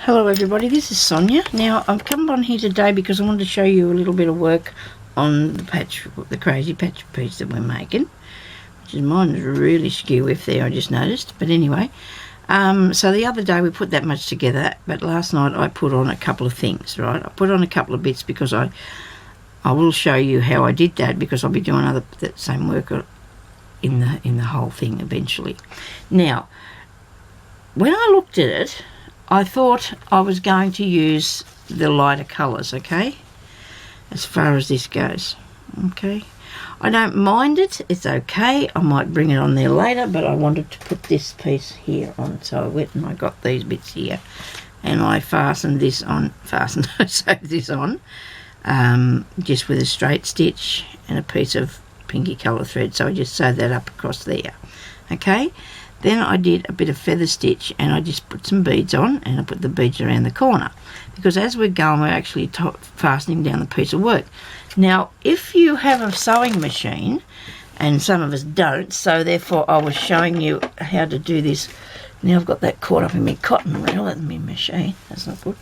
Hello everybody, this is Sonia. Now I've come on here today because I wanted to show you a little bit of work on the crazy patch piece that we're making, which is mine is really skew if there, I just noticed. But anyway, so the other day we put that much together, but last night I put on a couple of things, right? I put on a couple of bits because I will show you how I did that, because I'll be doing that same work in the whole thing eventually. Now, when I looked at it, I thought I was going to use the lighter colours, okay, as far as this goes, okay. I don't mind it, it's okay, I might bring it on there later, but I wanted to put this piece here on, so I went and I got these bits here, and I sewed this on, just with a straight stitch and a piece of pinky colour thread, so I just sewed that up across there, okay. Then I did a bit of feather stitch and I just put some beads on, and I put the beads around the corner, because as we're going we're actually fastening down the piece of work. Now if you have a sewing machine, and some of us don't, so therefore I was showing you how to do this. Now I've got that caught up in my cotton reel in my machine, that's not good.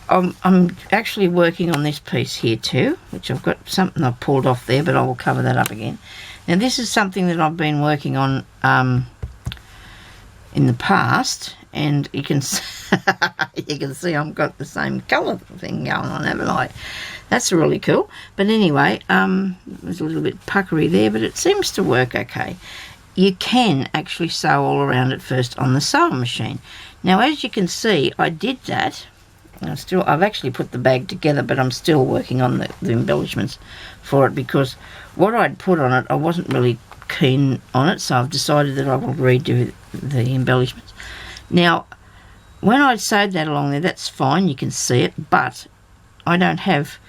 I'm actually working on this piece here too, which I've got something I've pulled off there, but I will cover that up again. Now this is something that I've been working on in the past, and you can you can see I've got the same colour thing going on, haven't I? That's really cool. But anyway, there's a little bit puckery there, but it seems to work okay. You can actually sew all around it first on the sewing machine. Now as you can see, I did that. I've actually put the bag together, but I'm still working on the embellishments for it, because what I'd put on it I wasn't really keen on it, so I've decided that I will redo the embellishments. Now when I sewed that along there, that's fine, you can see it, but I don't have,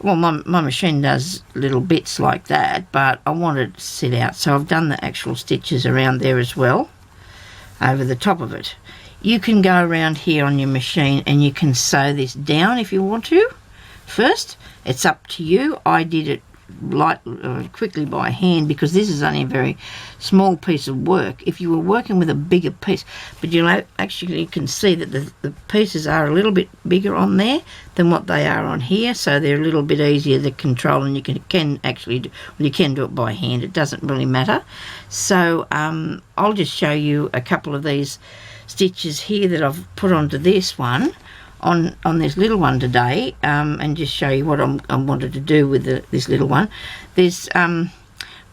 well, my machine does little bits like that, but I want it to sit out, so I've done the actual stitches around there as well, over the top of it. You can go around here on your machine and you can sew this down if you want to first. It's up to you. I did it quickly by hand, because this is only a very small piece of work. If you were working with a bigger piece, but you actually can see that the pieces are a little bit bigger on there than what they are on here, so they're a little bit easier to control, and you can actually do, well, you can do it by hand, it doesn't really matter. So I'll just show you a couple of these stitches here that I've put onto this one, on this little one today, and just show you what I wanted to do with this little one. There's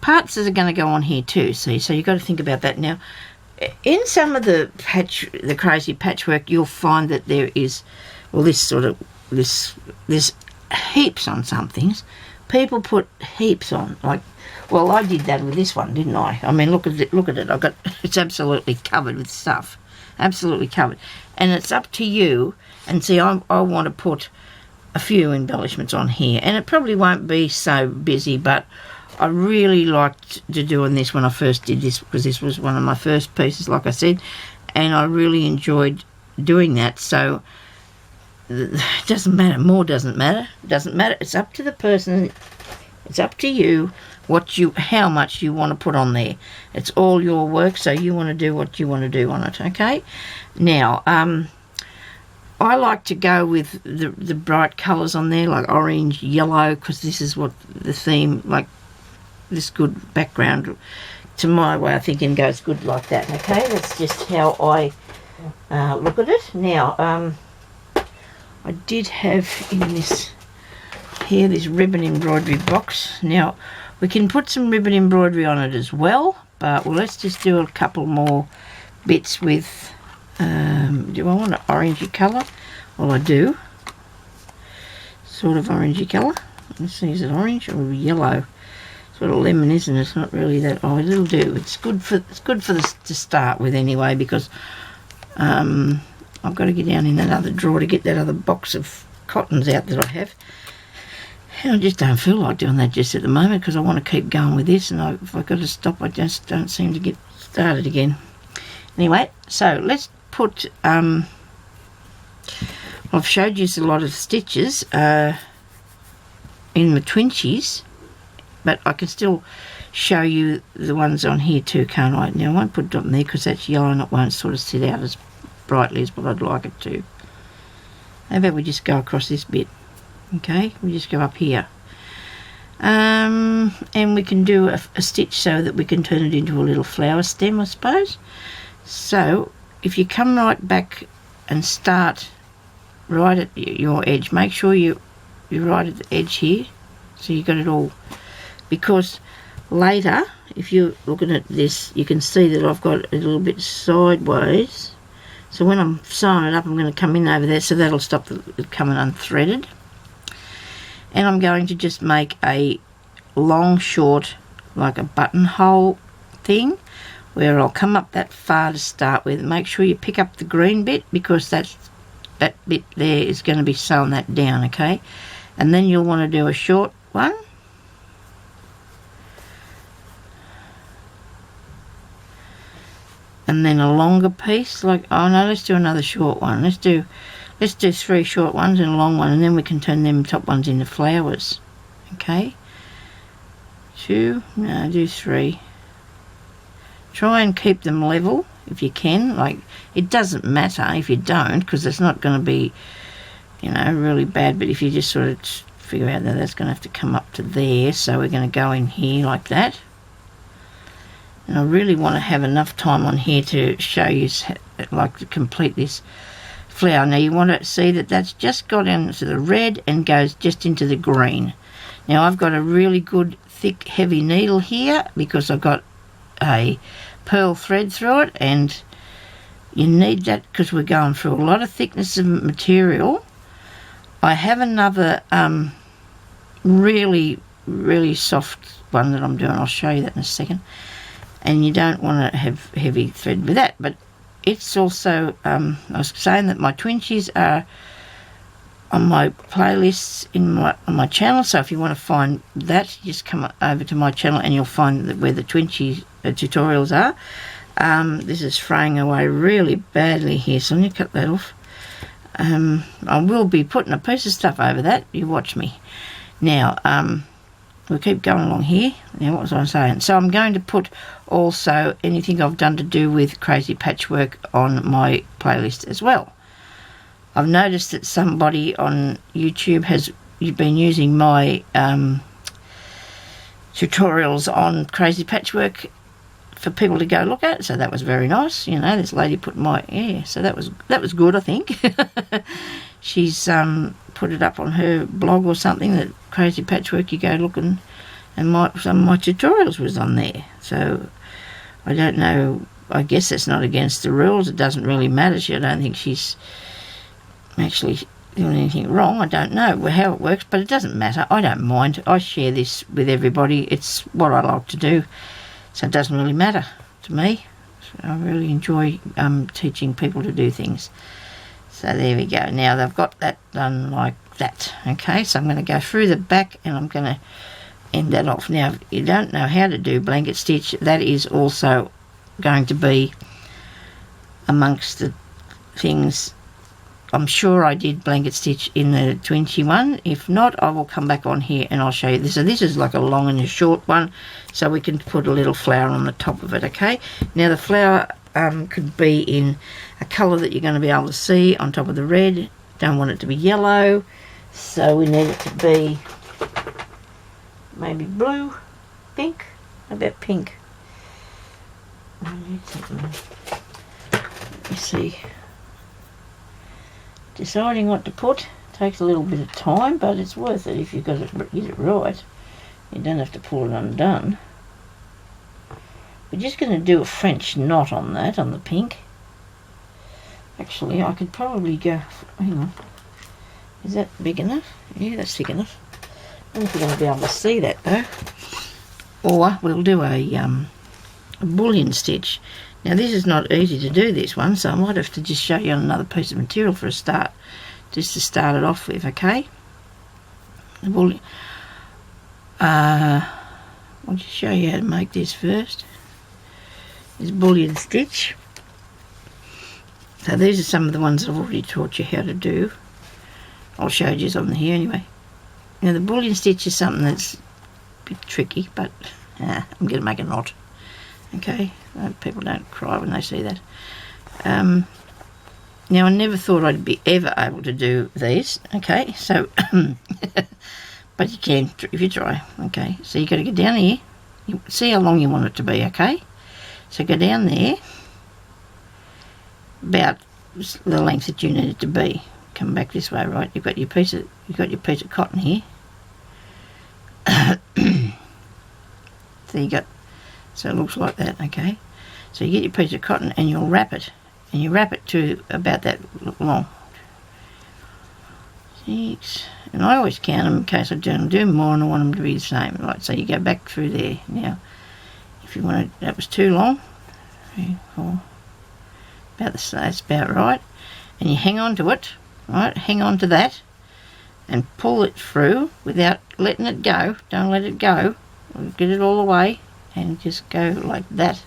parts that are going to go on here too, see, so you've got to think about that. Now in some of the crazy patchwork, you'll find that there is, well, this heaps on some things. People put heaps on, like, well, I did that with this one, didn't I? I mean, look at it, I've got, it's absolutely covered with stuff, absolutely covered, and it's up to you. And see, I want to put a few embellishments on here, and it probably won't be so busy, but I really liked to doing this when I first did this, because this was one of my first pieces, like I said, and I really enjoyed doing that. So it doesn't matter, more doesn't matter, it's up to the person, it's up to you how much you want to put on there. It's all your work, so you want to do what you want to do on it, okay? Now I like to go with the bright colours on there, like orange, yellow, because this is what the theme, like this good background to my way of thinking goes good like that, okay? That's just how I look at it. Now I did have in this here this ribbon embroidery box. Now we can put some ribbon embroidery on it as well, but well, let's just do a couple more bits with do I want an orangey colour? Well, I do. Sort of orangey colour. Let's see, is it orange or yellow? Sort of lemon, isn't it? It's not really that. Oh, it'll do. It's good for this to start with anyway, because I've got to get down in that other drawer to get that other box of cottons out that I have. And I just don't feel like doing that just at the moment, because I want to keep going with this, and if I've got to stop, I just don't seem to get started again. Anyway, so let's put I've showed you a lot of stitches in the twinchies, but I can still show you the ones on here too, can't I? Now I won't put it on there because that's yellow and it won't sort of sit out as brightly as what I'd like it to. How about we just go across this bit? Okay, we just go up here. And we can do a stitch so that we can turn it into a little flower stem, I suppose. So if you come right back and start right at your edge, make sure you're right at the edge here, so you got it all, because later if you're looking at this you can see that I've got it a little bit sideways, so when I'm sewing it up I'm going to come in over there, so that'll stop it coming unthreaded. And I'm going to just make a long short, like a buttonhole thing, where I'll come up that far to start with. Make sure you pick up the green bit, because that bit there is going to be sewing that down, okay? And then you'll want to do a short one, and then a longer piece, like, oh no, let's do another short one. Let's do 3 short ones and a long one, and then we can turn them top ones into flowers. Okay, 2, no, do 3. Try and keep them level if you can. Like, it doesn't matter if you don't, because it's not going to be, you know, really bad. But if you just sort of figure out that that's going to have to come up to there, so we're going to go in here like that. And I really want to have enough time on here to show you, like, to complete this flower. Now you want to see that that's just got into the red and goes just into the green. Now I've got a really good thick heavy needle here, because I've got a pearl thread through it, and you need that because we're going through a lot of thickness of material. I have another really soft one that I'm doing. I'll show you that in a second. And you don't want to have heavy thread with that, but it's also, I was saying that my twinchies are on my playlists on my channel, so if you want to find that, just come over to my channel and you'll find where the twinchie tutorials are. This is fraying away really badly here, so I'm going to cut that off. I will be putting a piece of stuff over that, you watch me. Now, we'll keep going along here. Now, what was I saying? So I'm going to put also anything I've done to do with crazy patchwork on my playlist as well. I've noticed that somebody on YouTube has been using my tutorials on crazy patchwork for people to go look at, so that was very nice. You know, this lady put my, yeah, so that was good, I think. She's put it up on her blog or something, that crazy patchwork, you go looking, and some of my tutorials was on there. So I don't know, I guess that's not against the rules. It doesn't really matter. I don't think she's actually doing anything wrong. I don't know how it works, but it doesn't matter. I don't mind. I share this with everybody. It's what I like to do, so it doesn't really matter to me. So I really enjoy teaching people to do things. So there we go. Now they've got that done like that. Okay, so I'm going to go through the back and I'm going to end that off. Now, if you don't know how to do blanket stitch, that is also going to be amongst the things. I'm sure I did blanket stitch in the 21. If not, I will come back on here and I'll show you this. So this is like a long and a short one, so we can put a little flower on the top of it. Okay, now the flower could be in a colour that you're going to be able to see on top of the red. Don't want it to be yellow, so we need it to be maybe blue, pink. How about pink? I need something. Let me see. Deciding what to put takes a little bit of time, but it's worth it if you've got to get it right. You don't have to pull it undone. We're just going to do a French knot on that, on the pink. Actually, I could probably go, hang on, is that big enough? Yeah, that's thick enough. I don't know if you're going to be able to see that though. Or we'll do a bullion stitch. Now this is not easy to do, this one, so I might have to just show you on another piece of material for a start, just to start it off with, okay? The bullion, I'll just show you how to make this first. Is Bullion Stitch. So these are some of the ones I've already taught you how to do. I'll show you on here anyway. Now the Bullion Stitch is something that's a bit tricky, but I'm going to make a knot. Okay, people don't cry when they see that. Now, I never thought I'd be ever able to do these, okay, so, but you can if you try, okay. So you got to go down here, you see how long you want it to be, okay. So go down there, about the length that you need it to be. Come back this way, right? You've got your piece of cotton here. So it looks like that, okay. So you get your piece of cotton and you'll wrap it, and you wrap it to about that long. 6, and I always count them in case I don't do more and I want them to be the same. Right, so you go back through there. Now, if you want to, that was too long. 3, 4, about the same, that's about right. And you hang on to it, right? Hang on to that, and pull it through without letting it go. Don't let it go. Get it all the way, and just go like that.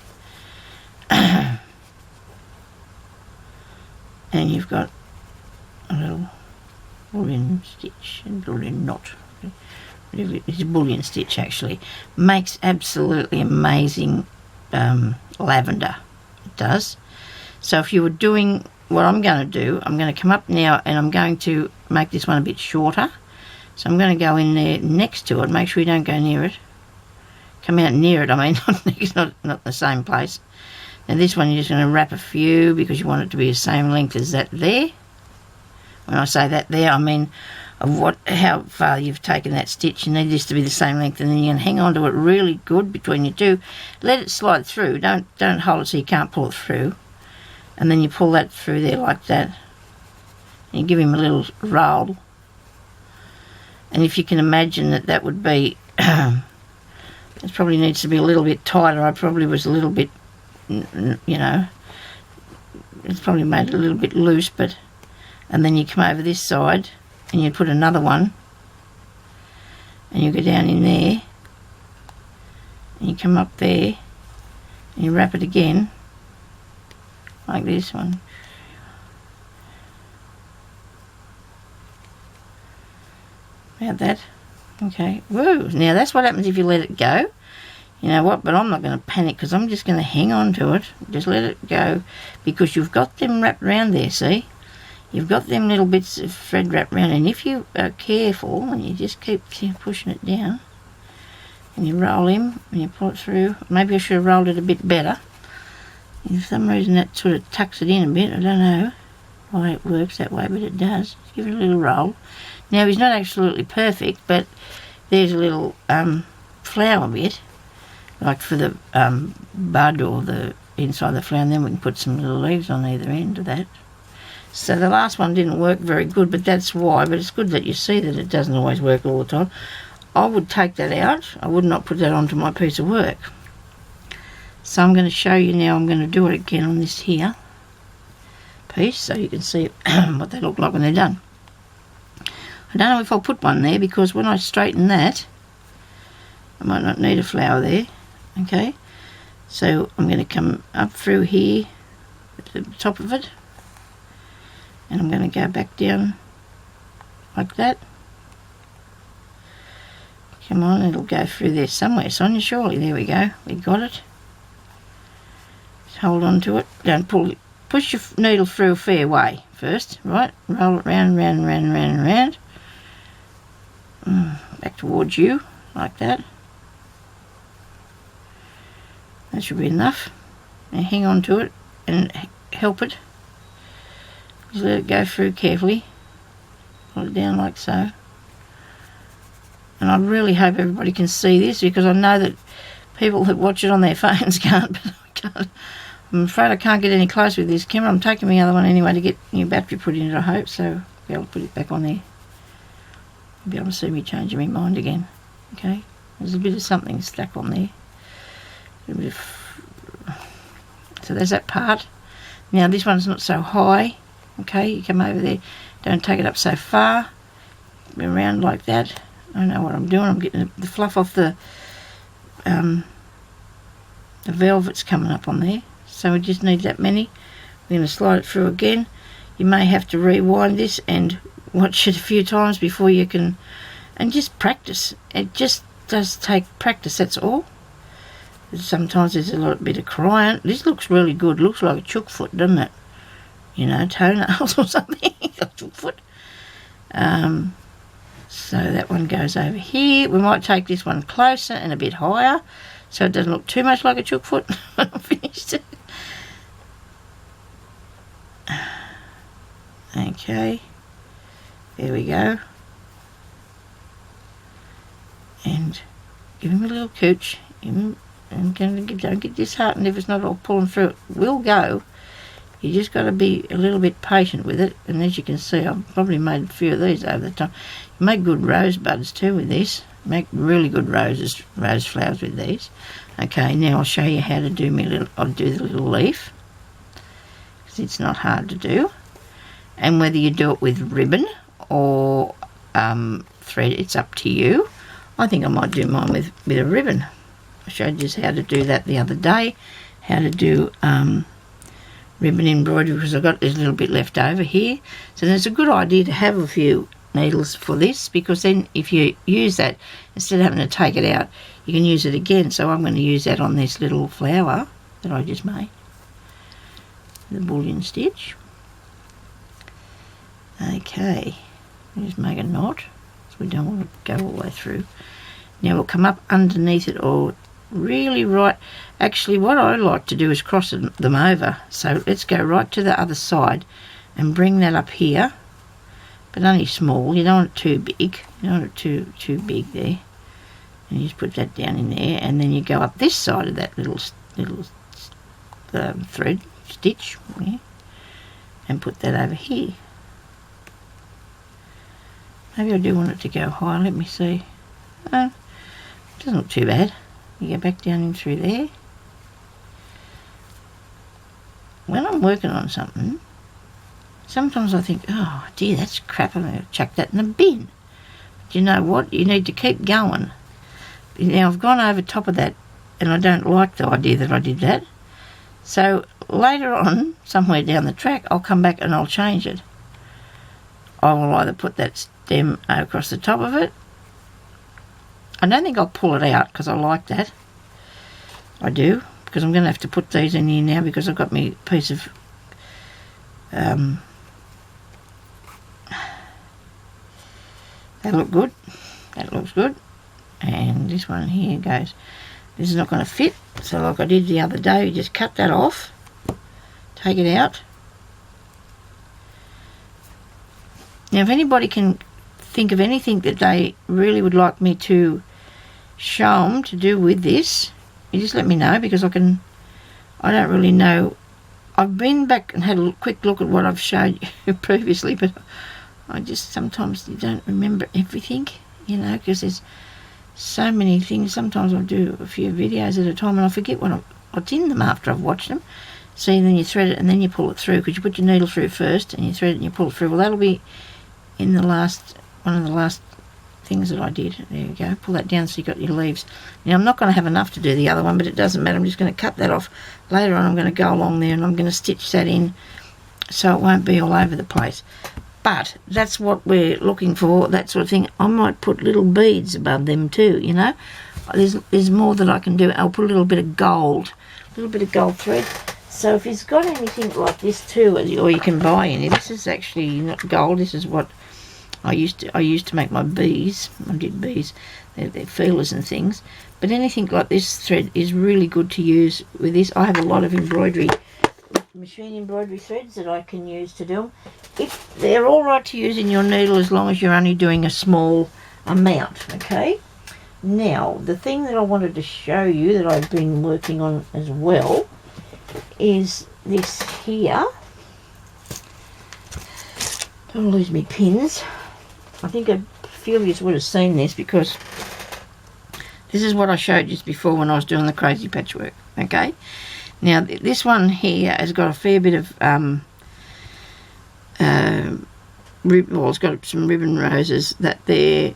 And you've got a little Bullion Stitch, and Bullion knot. It's a Bullion Stitch actually. Makes absolutely amazing lavender. It does. So if you were doing what I'm going to do, I'm going to come up now and I'm going to make this one a bit shorter. So I'm going to go in there next to it. Make sure you don't go near it. Come out near it, I mean, it's not the same place. Now this one you're just going to wrap a few because you want it to be the same length as that there. When I say that there, I mean of how far you've taken that stitch. You need this to be the same length, and then you can hang on to it really good between you two. Let it slide through. Don't hold it so you can't pull it through. And then you pull that through there like that. And you give him a little roll. And if you can imagine that would be, it probably needs to be a little bit tighter. I probably was a little bit, you know, it's probably made it a little bit loose, but, and then you come over this side and you put another one and you go down in there and you come up there and you wrap it again like this one. About that. Okay. Woo! Now that's what happens if you let it go. You know what? But I'm not going to panic because I'm just going to hang on to it. Just let it go because you've got them wrapped around there, see? You've got them little bits of thread wrapped around, and if you are careful and you just keep pushing it down and you roll him and you pull it through. Maybe I should have rolled it a bit better. And for some reason that sort of tucks it in a bit. I don't know why it works that way, but it does. Just give it a little roll. Now he's not absolutely perfect, but there's a little flower bit, like for the bud or the inside the flower, and then we can put some little leaves on either end of that. So the last one didn't work very good, but that's why. But it's good that you see that it doesn't always work all the time. I would take that out. I would not put that onto my piece of work. So I'm going to show you now. I'm going to do it again on this here piece so you can see what they look like when they're done. I don't know if I'll put one there because when I straighten that, I might not need a flower there. Okay, so I'm going to come up through here to the top of it, and I'm going to go back down like that. Come on, it'll go through there somewhere, Sonya, surely. There we go, we got it. Just hold on to it, don't pull it. Push your needle through a fair way first, right? Roll it round, round, round, round, round. Back towards you, like that. That should be enough. Now hang on to it and help it. Just let it go through carefully. Pull it down like so. And I really hope everybody can see this because I know that people that watch it on their phones can't, but I can't. I'm afraid I can't get any closer with this camera. I'm taking my other one anyway to get new battery put in it, I hope, so I'll be able to put it back on there. You'll be able to see me changing my mind again. Okay, there's a bit of something stuck on there. A bit of... So there's that part. Now this one's not so high. Okay, you come over there. Don't take it up so far. Around like that. I don't know what I'm doing. I'm getting the fluff off the velvet's coming up on there. So we just need that many. We're going to slide it through again. You may have to rewind this and watch it a few times before you can, and just practice. It just does take practice, that's all. Sometimes there's a little bit of crying. This looks really good. Looks like a chook foot, doesn't it? you know, toenails or something. Chook foot. So that one goes over here. We might take this one closer and a bit higher so it doesn't look too much like a chook foot when I'm finished. Okay, there we go. And give him a little cooch. And don't get disheartened if it's not all pulling through. It will go. You just got to be a little bit patient with it. And as you can see, I've probably made a few of these over the time. You make good rosebuds too with this. Make really good rose flowers with these. Okay, now I'll show you how to do I'll do the little leaf, because it's not hard to do. And whether you do it with ribbon or thread, it's up to you. I think I might do mine with a ribbon. I showed you how to do that the other day, how to do ribbon embroidery, because I've got this little bit left over here. So it's a good idea to have a few needles for this, because then if you use that, instead of having to take it out, you can use it again. So I'm going to use that on this little flower that I just made, the Bullion Stitch. Okay, just make a knot, so we don't want to go all the way through. Now we'll come up underneath it, or really right. Actually, what I like to do is cross them over. So let's go right to the other side and bring that up here, but only small. You don't want it too big. You don't want it too big there. And you just put that down in there, and then you go up this side of that little thread stitch, yeah, and put that over here. Maybe I do want it to go higher. Let me see. It doesn't look too bad. You go back down in through there. When I'm working on something, sometimes I think, oh dear, that's crap, I'm going to chuck that in the bin. But you know what? You need to keep going. Now I've gone over top of that, and I don't like the idea that I did that. So later on, somewhere down the track, I'll come back and I'll change it. I will either put that stem across the top of it. I don't think I'll pull it out because I like that. I do, because I'm going to have to put these in here now, because I've got me piece of they look good. That looks good. And this one here goes, this is not going to fit, so like I did the other day, you just cut that off, take it out. Now if anybody can think of anything that they really would like me to show them to do with this, you just let me know, because I don't really know. I've been back and had a quick look at what I've showed you previously, but I just sometimes don't remember everything, you know, because there's so many things. Sometimes I'll do a few videos at a time and I forget what's in them after I've watched them. See, then you thread it and then you pull it through, because you put your needle through first and you thread it and you pull it through. Well, that'll be in one of the last things that I did. There you go. Pull that down so you got your leaves. Now I'm not going to have enough to do the other one, but it doesn't matter. I'm just going to cut that off. Later on I'm going to go along there and I'm going to stitch that in so it won't be all over the place. But that's what we're looking for, that sort of thing. I might put little beads above them too, you know. There's more that I can do. I'll put a little bit of gold thread. So if you've got anything like this too, or you can buy any. This is actually not gold. This is what I used to make my bees. I did bees. They're feelers and things. But anything like this thread is really good to use with this. I have a lot of machine embroidery threads that I can use to do them. If they're all right to use in your needle, as long as you're only doing a small amount, okay? Now, the thing that I wanted to show you that I've been working on as well is this here. Don't lose me pins. I think a few of you would have seen this, because this is what I showed you before when I was doing the crazy patchwork, okay? Now this one here has got a fair bit of it's got some ribbon roses that they're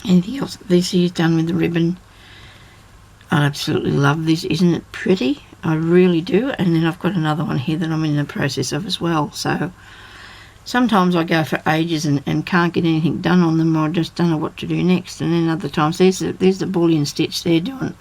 anything else. This here's done with the ribbon. I absolutely love this. Isn't it pretty? I really do. And then I've got another one here that I'm in the process of as well. So sometimes I go for ages and can't get anything done on them, or I just don't know what to do next. And then other times, there's the Bullion Stitch they're doing